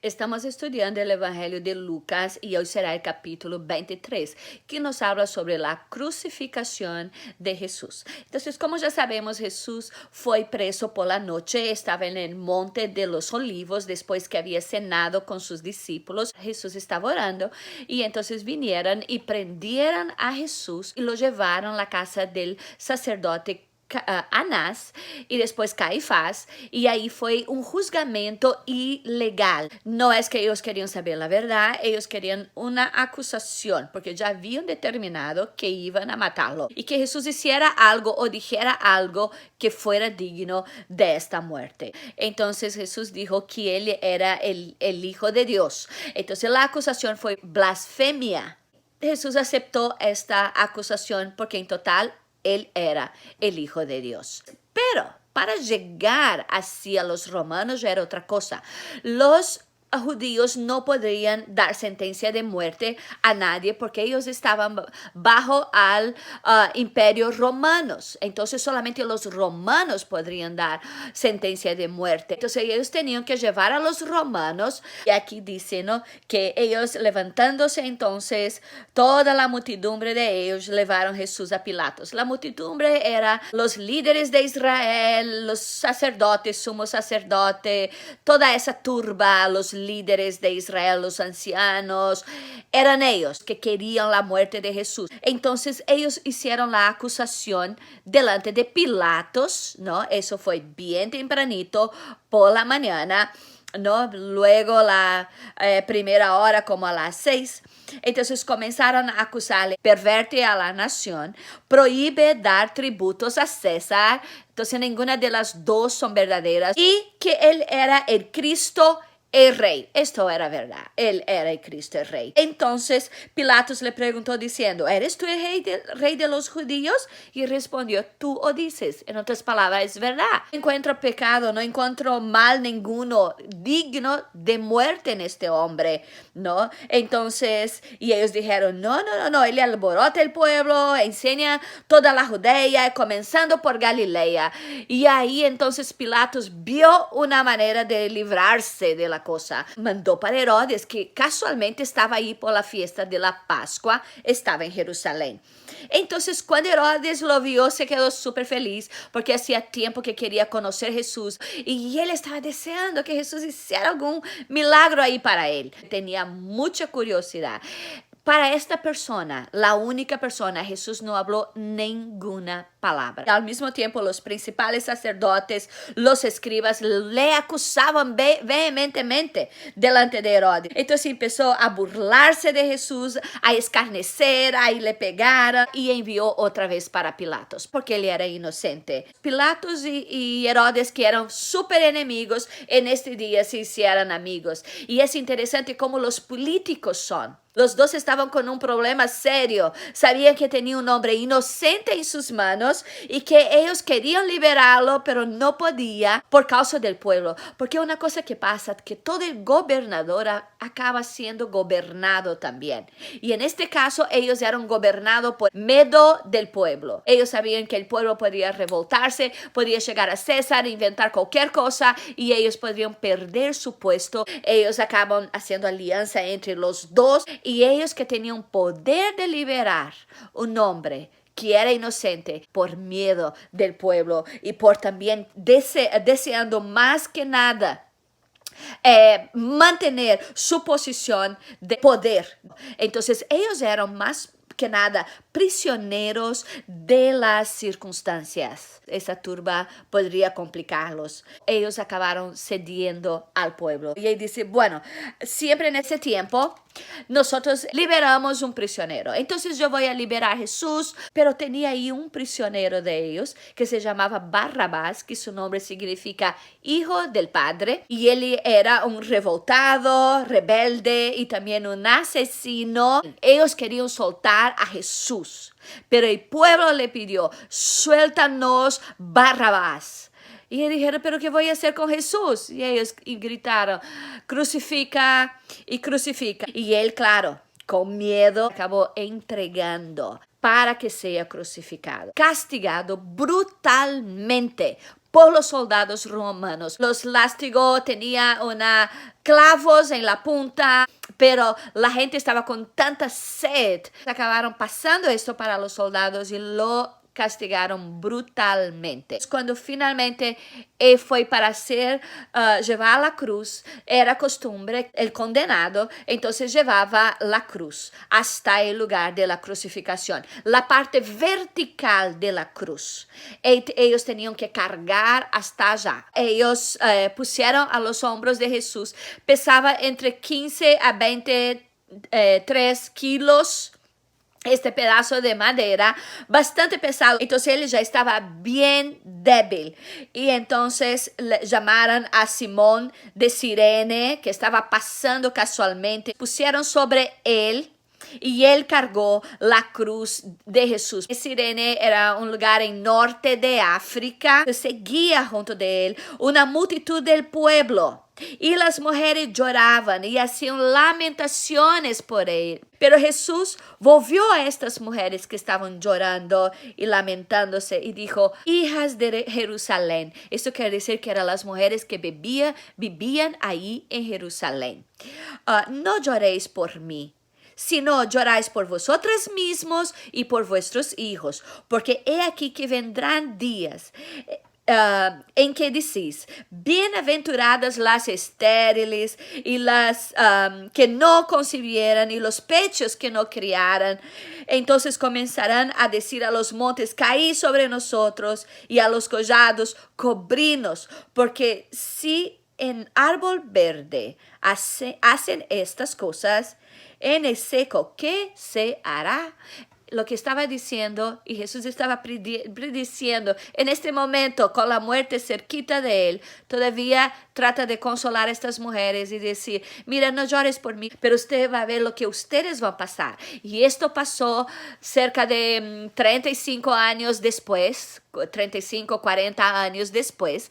Estamos estudiando el Evangelio de Lucas y hoy será el capítulo 23, que nos habla sobre la crucificación de Jesús. Entonces, como ya sabemos, Jesús fue preso por la noche, estaba en el Monte de los Olivos después que había cenado con sus discípulos. Jesús estaba orando y entonces vinieron y prendieron a Jesús y lo llevaron a la casa del sacerdote Anás y después Caifás, y ahí fue un juzgamento ilegal. No es que ellos querían saber la verdad, ellos querían una acusación, porque ya habían determinado que iban a matarlo y que Jesús hiciera algo o dijera algo que fuera digno de esta muerte. Entonces Jesús dijo que él era el Hijo de Dios. Entonces la acusación fue blasfemia. Jesús aceptó esta acusación porque en total él era el Hijo de Dios. Pero para llegar hacia los romanos ya era otra cosa. Los judíos no podrían dar sentencia de muerte a nadie porque ellos estaban bajo al imperio romanos. Entonces solamente los romanos podrían dar sentencia de muerte. Entonces ellos tenían que llevar a los romanos, y aquí dice, ¿no?, que ellos levantándose entonces, toda la multidumbre de ellos llevaron a Jesús a Pilatos. La multidumbre era los líderes de Israel, los sacerdotes, sumo sacerdote, toda esa turba, los líderes de Israel, los ancianos, eran ellos que querían la muerte de Jesús. Entonces ellos hicieron la acusación delante de Pilatos, ¿no? Eso fue bien tempranito por la mañana, ¿no? Luego la primera hora, como a las 6. Entonces comenzaron a acusarle: perverte a la nación, prohíbe dar tributos a César. Entonces ninguna de las dos son verdaderas, y que él era el Cristo, el rey. Esto era verdad, él era el Cristo, el rey. Entonces Pilatos le preguntó diciendo: ¿eres tú el rey de los judíos? Y respondió: tú o dices. En otras palabras, es verdad. No encuentro pecado, no encuentro mal ninguno digno de muerte en este hombre, ¿no? Entonces, y ellos dijeron: no, él alborota el pueblo, enseña toda la Judea, comenzando por Galilea. Y ahí entonces Pilatos vio una manera de librarse de la cosa. Mandó para Herodes, que casualmente estaba ahí por la fiesta de la Pascua, estaba en Jerusalén. Entonces cuando Herodes lo vio, se quedó súper feliz porque hacía tiempo que quería conocer a Jesús y él estaba deseando que Jesús hiciera algún milagro ahí para él. Tenía mucha curiosidad. Para esta persona, la única persona, Jesús no habló ninguna palabra. Al mismo tiempo, los principales sacerdotes, los escribas, le acusaban vehementemente delante de Herodes. Entonces empezó a burlarse de Jesús, a escarnecer, a le pegar, y envió otra vez para Pilatos, porque él era inocente. Pilatos y Herodes, que eran súper enemigos, en este día se hicieron amigos. Y es interesante cómo los políticos son. Los dos estaban con un problema serio. Sabían que tenía un hombre inocente en sus manos y que ellos querían liberarlo, pero no podía por causa del pueblo. Porque una cosa que pasa, que todo el gobernador acaba siendo gobernado también. Y en este caso, ellos eran gobernados por miedo del pueblo. Ellos sabían que el pueblo podía revoltarse, podía llegar a César, inventar cualquier cosa, y ellos podrían perder su puesto. Ellos acaban haciendo alianza entre los dos, y ellos que tenían poder de liberar un hombre que era inocente por miedo del pueblo y por también deseando más que nada mantener su posición de poder. Entonces ellos eran más que nada prisioneros de las circunstancias. Esa turba podría complicarlos. Ellos acabaron cediendo al pueblo. Y él dice: bueno, siempre en ese tiempo nosotros liberamos un prisionero. Entonces yo voy a liberar a Jesús, pero tenía ahí un prisionero de ellos que se llamaba Barrabás, que su nombre significa hijo del padre, y él era un revoltado, rebelde y también un asesino. Ellos querían soltar a Jesús, pero el pueblo le pidió: suéltanos Barrabás. Y ellos dijeron: ¿pero qué voy a hacer con Jesús? Y ellos gritaron: crucifica y crucifica. Y él, claro, con miedo, acabó entregando para que sea crucificado, castigado brutalmente por los soldados romanos. Los lastigó, tenía una clavos en la punta, pero la gente estaba con tanta sed. Acabaron pasando esto para los soldados y lo castigaron brutalmente. Cuando finalmente fue para llevar la cruz, era costumbre, el condenado entonces llevaba la cruz hasta el lugar de la crucificación, la parte vertical de la cruz. Ellos tenían que cargar hasta allá. Ellos pusieron a los hombros de Jesús, pesaba entre 15 a 23 kilos, este pedazo de madera bastante pesado. Entonces él ya estaba bien débil. Y entonces le llamaron a Simón de Cirene, que estaba pasando casualmente. Pusieron sobre él y él cargó la cruz de Jesús. Cirene era un lugar en norte de África. Seguía junto de él una multitud del pueblo. Y las mujeres lloraban y hacían lamentaciones por él. Pero Jesús volvió a estas mujeres que estaban llorando y lamentándose y dijo: hijas de Jerusalén. Esto quiere decir que eran las mujeres que vivían ahí en Jerusalén. No lloréis por mí, sino lloráis por vosotros mismos y por vuestros hijos, porque he aquí que vendrán días en que decís: bienaventuradas las estériles y las que no concibieran y los pechos que no criaran. Entonces comenzarán a decir a los montes: caí sobre nosotros, y a los collados: cobrinos, porque si en árbol verde hacen estas cosas, en el seco, ¿qué se hará? Lo que estaba diciendo, y Jesús estaba prediciendo en este momento, con la muerte cerquita de él, todavía trata de consolar a estas mujeres y decir: mira, no llores por mí, pero usted va a ver lo que ustedes van a pasar. Y esto pasó cerca de 35 años después, 35, 40 años después,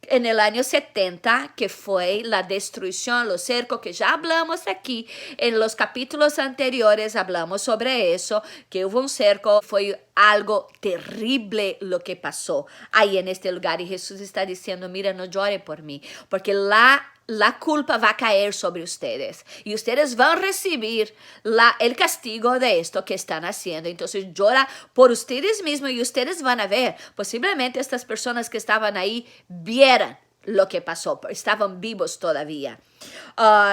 en el año 70, que fue la destrucción, los cercos, que ya hablamos aquí en los capítulos anteriores, hablamos sobre eso, que hubo un cerco, fue algo terrible lo que pasó ahí en este lugar. Y Jesús está diciendo: mira, no llore por mí, porque la culpa va a caer sobre ustedes y ustedes van a recibir el castigo de esto que están haciendo. Entonces llora por ustedes mismos y ustedes van a ver. Posiblemente estas personas que estaban ahí vieran lo que pasó, estaban vivos todavía.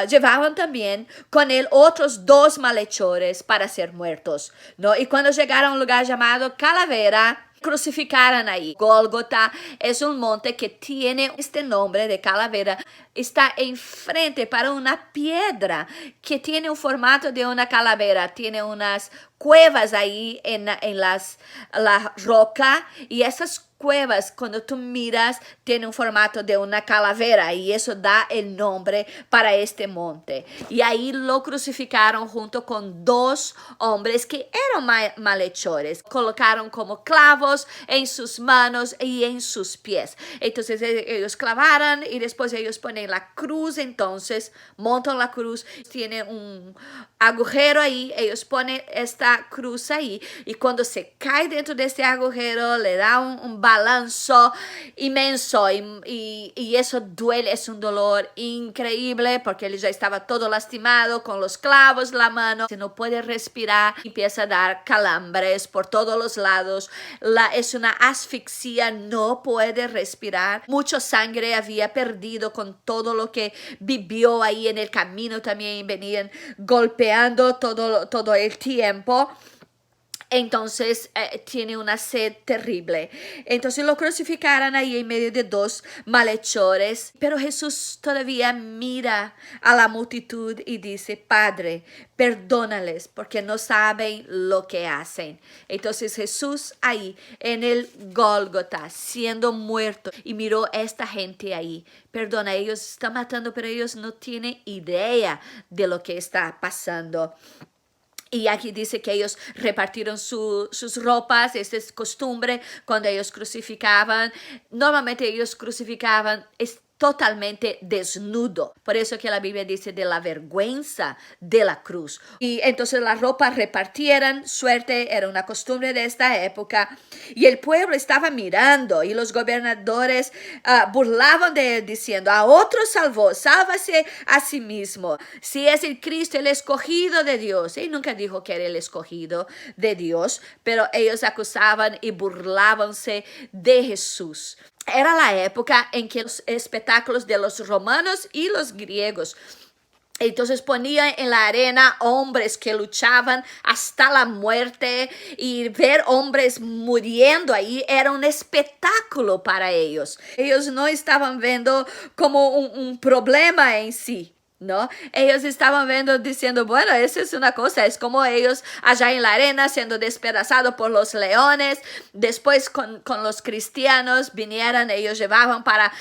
Llevaban también con él otros 2 malhechores para ser muertos, ¿no? Y cuando llegaron a un lugar llamado Calavera, crucificaron ahí. Gólgota es un monte que tiene este nombre de calavera. Está enfrente para una piedra que tiene un formato de una calavera. Tiene unas cuevas ahí en la roca, y esas cuevas, cuando tú miras, tiene un formato de una calavera, y eso da el nombre para este monte. Y ahí lo crucificaron junto con 2 hombres que eran malhechores. Colocaron como clavos en sus manos y en sus pies. Entonces ellos clavaron y después ellos ponen la cruz. Entonces montan la cruz, tiene un agujero ahí, ellos ponen esta cruz ahí, y cuando se cae dentro de este agujero le da un balanzo inmenso, y eso duele, es un dolor increíble, porque él ya estaba todo lastimado con los clavos, la mano, no puede respirar, empieza a dar calambres por todos los lados, es una asfixia, no puede respirar, mucha sangre había perdido con todo lo que vivió ahí en el camino. También venían golpeando todo el tiempo. Entonces tiene una sed terrible. Entonces lo crucificaron ahí en medio de 2 malhechores. Pero Jesús todavía mira a la multitud y dice: Padre, perdónales, porque no saben lo que hacen. Entonces Jesús ahí en el Gólgota, siendo muerto, y miró a esta gente ahí. Perdona, ellos están matando, pero ellos no tienen idea de lo que está pasando. Y aquí dice que ellos repartieron sus ropas. Esta es costumbre cuando ellos crucificaban. Normalmente ellos crucificaban totalmente desnudo. Por eso que la Biblia dice de la vergüenza de la cruz. Y entonces la ropa repartieran, suerte, era una costumbre de esta época. Y el pueblo estaba mirando y los gobernadores burlaban de él diciendo, a otro salvó, sálvase a sí mismo. Si es el Cristo, el escogido de Dios. Él nunca dijo que era el escogido de Dios, pero ellos acusaban y burlábanse de Jesús. Era la época en que los espectáculos de los romanos y los griegos, entonces ponían en la arena hombres que luchaban hasta la muerte, y ver hombres muriendo ahí era un espectáculo para ellos. Ellos no estaban viendo como un problema en sí, ¿no? Ellos estaban viendo, diciendo, bueno, eso es una cosa, es como ellos allá en la arena siendo despedazados por los leones. Después con los cristianos vinieran, ellos llevaban para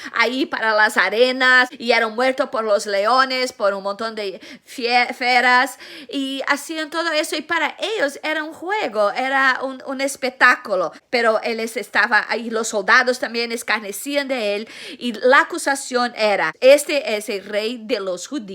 las arenas y eran muertos por los leones, por un montón de fieras, y hacían todo eso, y para ellos era un juego, era un espectáculo, pero él estaba ahí, los soldados también escarnecían de él, y la acusación era, este es el rey de los judíos.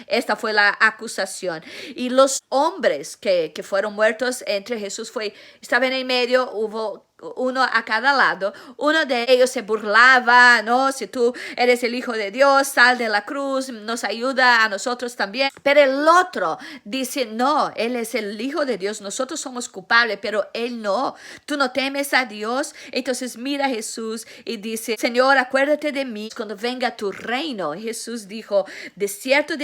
Esta fue la acusación. Y los hombres que fueron muertos entre Jesús estaban en medio, hubo uno a cada lado. Uno de ellos se burlaba, ¿no? Si tú eres el Hijo de Dios, sal de la cruz, nos ayuda a nosotros también. Pero el otro dice, no, él es el Hijo de Dios, nosotros somos culpables, pero él no. Tú no temes a Dios. Entonces mira a Jesús y dice, Señor, acuérdate de mí cuando venga tu reino. Jesús dijo, de cierto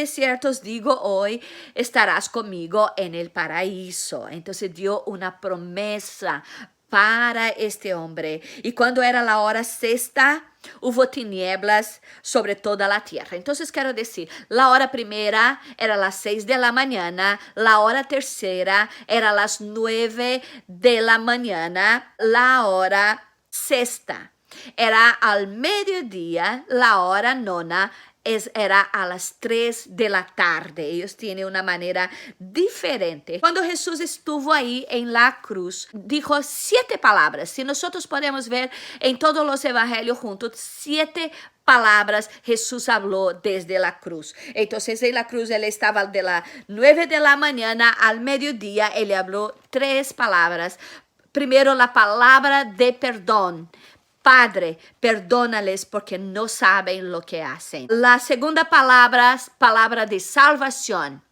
os digo hoy, estarás conmigo en el paraíso. Entonces dio una promesa para este hombre. Y cuando era la hora sexta, hubo tinieblas sobre toda la tierra. Entonces quiero decir, la hora primera era las 6 de la mañana, la hora tercera era las 9 de la mañana, la hora sexta era al mediodía, la hora nona era a las 3 de la tarde. Ellos tienen una manera diferente. Cuando Jesús estuvo ahí en la cruz, dijo 7 palabras. Si nosotros podemos ver en todos los evangelios juntos, 7 palabras Jesús habló desde la cruz. Entonces en la cruz él estaba de las 9 de la mañana al mediodía. Él habló 3 palabras. Primero, la palabra de perdón. Padre, perdónales porque no saben lo que hacen. La segunda palabra, palabra de salvación.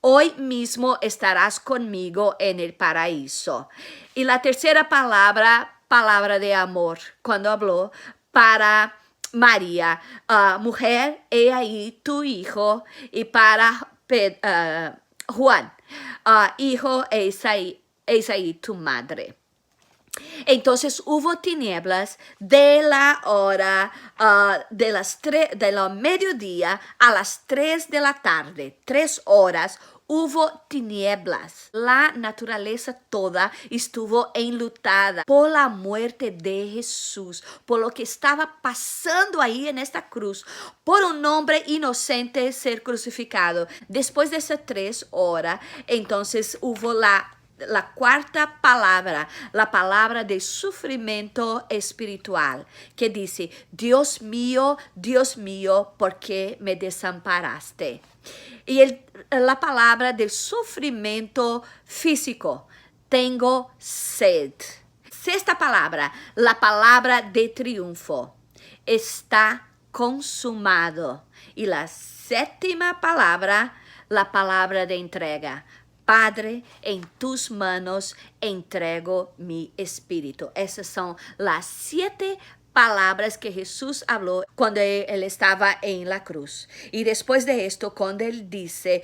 Hoy mismo estarás conmigo en el paraíso. Y la tercera palabra, palabra de amor, cuando habló para María, mujer, he ahí tu hijo, y para Juan, hijo, es ahí tu madre. Entonces hubo tinieblas de la hora de la mediodía a las 3 de la tarde, 3 horas. Hubo tinieblas. La naturaleza toda estuvo enlutada por la muerte de Jesús, por lo que estaba pasando ahí en esta cruz, por un hombre inocente ser crucificado. Después de esas 3 horas, entonces hubo la cuarta palabra, la palabra de sufrimiento espiritual, que dice, Dios mío, ¿por qué me desamparaste? Y la palabra de sufrimiento físico, tengo sed. Sexta palabra, la palabra de triunfo, está consumado. Y la séptima palabra, la palabra de entrega. Padre, en tus manos entrego mi espíritu. Esas son las 7 palabras que Jesús habló cuando él estaba en la cruz. Y después de esto, cuando él dice,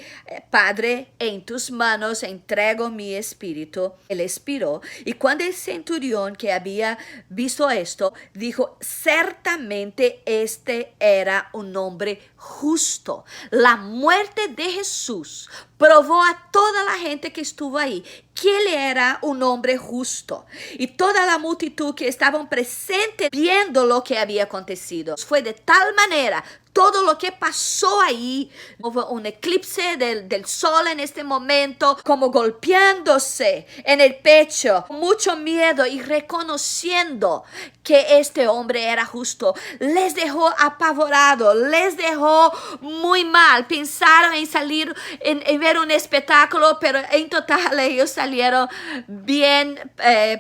Padre, en tus manos entrego mi espíritu, él expiró. Y cuando el centurión que había visto esto, dijo, ciertamente este era un hombre justo. La muerte de Jesús probó a toda la gente que estuvo ahí que él era un hombre justo. Y toda la multitud que estaban presentes viendo lo que había acontecido. Fue de tal manera todo lo que pasó ahí. Hubo un eclipse del sol en este momento, como golpeándose en el pecho, mucho miedo y reconociendo que este hombre era justo. Les dejó apavorado, les dejó muy mal. Pensaron en salir, en ver un espectáculo, pero en total ellos salieron bien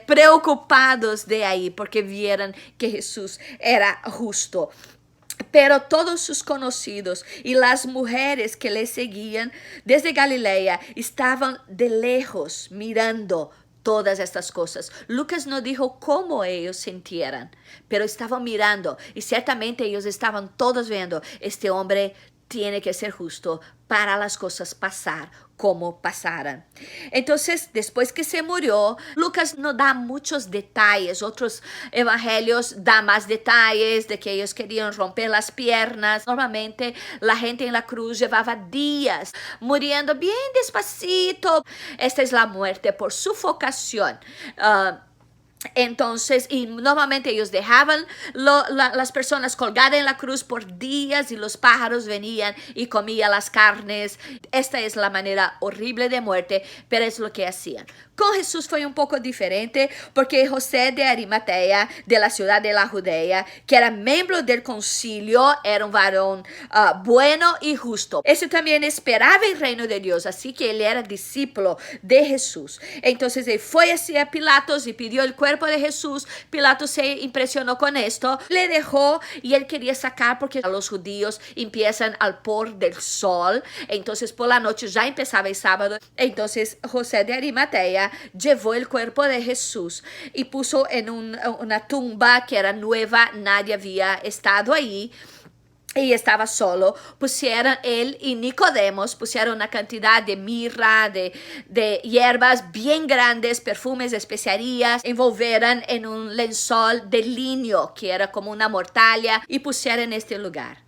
preocupados de ahí, porque vieron que Jesús era justo. Pero todos sus conocidos y las mujeres que le seguían desde Galilea estaban de lejos mirando todas estas cosas. Lucas no dijo cómo ellos sintieran, pero estaban mirando y ciertamente ellos estaban todos viendo, este hombre tiene que ser justo para las cosas pasar como pasaran. Entonces, después que se murió, Lucas no da muchos detalles. Otros evangelios dan más detalles de que ellos querían romper las piernas. Normalmente la gente en la cruz llevaba días muriendo bien despacito. Esta es la muerte por sufocación. Entonces, y normalmente ellos dejaban las personas colgadas en la cruz por días y los pájaros venían y comían las carnes. Esta es la manera horrible de muerte, pero es lo que hacían. Con Jesús fue un poco diferente porque José de Arimatea, de la ciudad de la Judea, que era miembro del concilio, era un varón bueno y justo. Ese también esperaba el reino de Dios, así que él era discípulo de Jesús. Entonces él fue hacia Pilatos y pidió el cuerpo de Jesús. Pilatos se impresionó con esto, le dejó y él quería sacar porque los judíos empiezan al pôr del sol. Entonces por la noche ya empezaba el sábado. Entonces José de Arimatea llevó el cuerpo de Jesús y puso en una tumba que era nueva, nadie había estado ahí. Y estaba solo. Pusieron él y Nicodemos, pusieron una cantidad de mirra, de hierbas bien grandes, perfumes, especiarías, envolvieron en un lençol de lino que era como una mortaja y pusieron en este lugar.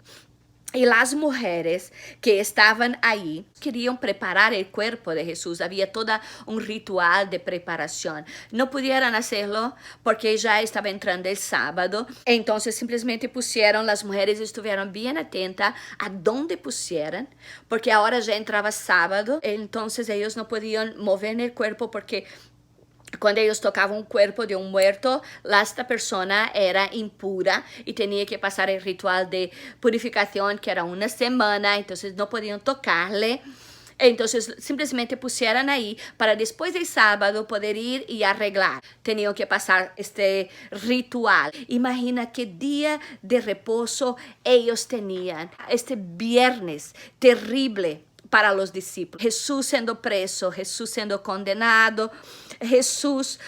Y las mujeres que estaban ahí querían preparar el cuerpo de Jesús. Había todo un ritual de preparación. No pudieron hacerlo porque ya estaba entrando el sábado. Entonces simplemente pusieron, las mujeres estuvieron bien atentas a dónde pusieran, porque ahora ya entraba sábado. Entonces ellos no podían mover el cuerpo porque cuando ellos tocaban un cuerpo de un muerto, esta persona era impura y tenía que pasar el ritual de purificación que era una semana, entonces no podían tocarle. Entonces simplemente pusieron ahí para después del sábado poder ir y arreglar. Tenían que pasar este ritual. Imagina qué día de reposo ellos tenían. Este viernes terrible para los discípulos. Jesús siendo preso, Jesús siendo condenado, Jesús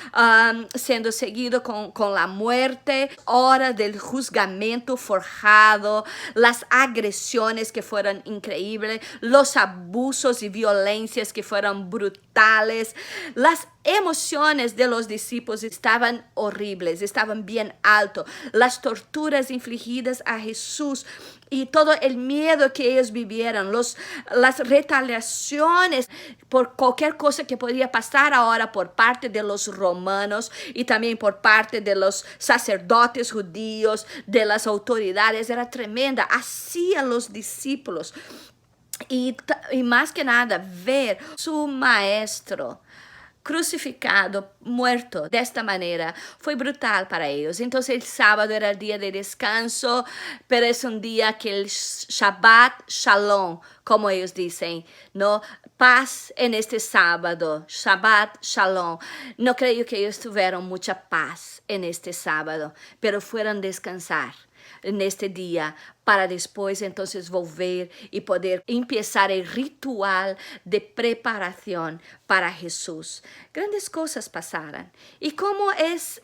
siendo seguido con la muerte, hora del juzgamento forjado, las agresiones que fueron increíbles, los abusos y violencias que fueron brutales, las emociones de los discípulos estaban horribles, estaban bien alto, las torturas infligidas a Jesús y todo el miedo que ellos vivieron, las retaliaciones por cualquier cosa que podía pasar ahora por parte de los romanos y también por parte de los sacerdotes judíos, de las autoridades, era tremenda. Así a los discípulos. Y más que nada, ver su maestro crucificado, muerto de esta manera, fue brutal para ellos. Entonces el sábado era el día de descanso, pero es un día que el Shabbat Shalom, como ellos dicen, ¿no? Paz en este sábado, Shabbat Shalom. No creo que ellos tuvieron mucha paz en este sábado, pero fueron descansar en este día para después entonces volver y poder empezar el ritual de preparación para Jesús. Grandes cosas pasaron. Y cómo es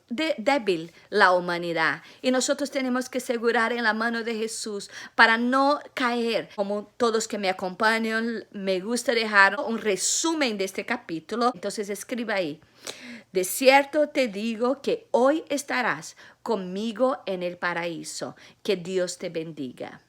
débil la humanidad. Y nosotros tenemos que asegurar en la mano de Jesús para no caer. Como todos que me acompañan, me gusta dejar un resumen de este capítulo. Entonces escriba ahí. De cierto te digo que hoy estarás conmigo en el paraíso. Que Dios te bendiga.